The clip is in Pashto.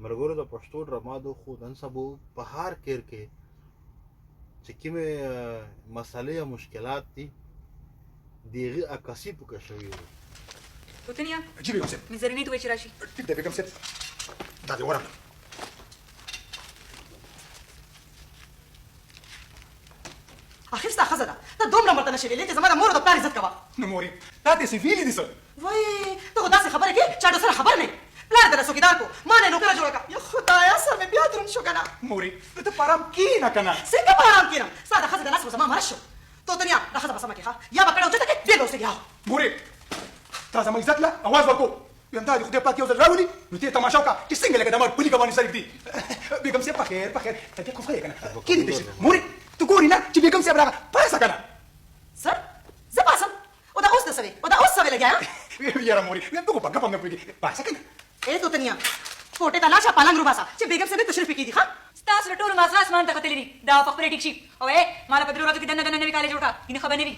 مرګورو د پښتو ډرامه د خو نن سبا په هر کیر کې چې کومې مسئلې یا مشکلات دي د هغې عکاسي پکې شوې وي. وطنيه جي بيكم سيد ميزانية توي راشي تبدا بيكم سيد دادي ورا اخر ستا خزه ده ته دومره مرته نشې ویلې چې زما د مور او د پلار عزت کوه. نموري تاتي سيفيلي دي سر وای ته خو داسې خبره کې چا سره خبر نه پلار دله څوکیدار کو ما نه نوکره جوړه کړه. یا خدایا سر مې بیا دروند شو کنه. موري ته پارام کینا کنه څنګه په آرام کینم ستا د خزه د لاس په زما مرش شو. تو دنیا د خزه په سمه کې ها یا به کړه او چې ته بیا به اوسې یا موري تاسو ما عزت لا اواز ورکو یم دا خو دې پاتې او راولي نو ته تماشا وکړه چې څنګه لکه د مر پولی کوي سره دي بيكم سيد بخير بخير ته کوم خیر کنه کینې دې موري تو ګوري نه چې بيكم سيد راغله پاسه کنه سر زه پاسم او دا اوس د سوي او دا اوس سوي لګیا. یاره موري یم دغه پکا پنګ پوي پاسه کنه اے تو دنیا کوټه ته لاشه پالنګ روباسا چې بیگم سره تشریف کې دي ښا ستاسو ټول ماسه اسمان ته کتلې دي دا په خپل ټیک شي او مال په درو ورځو کې دنه نوی کالج جوړه اینه خبر نه وي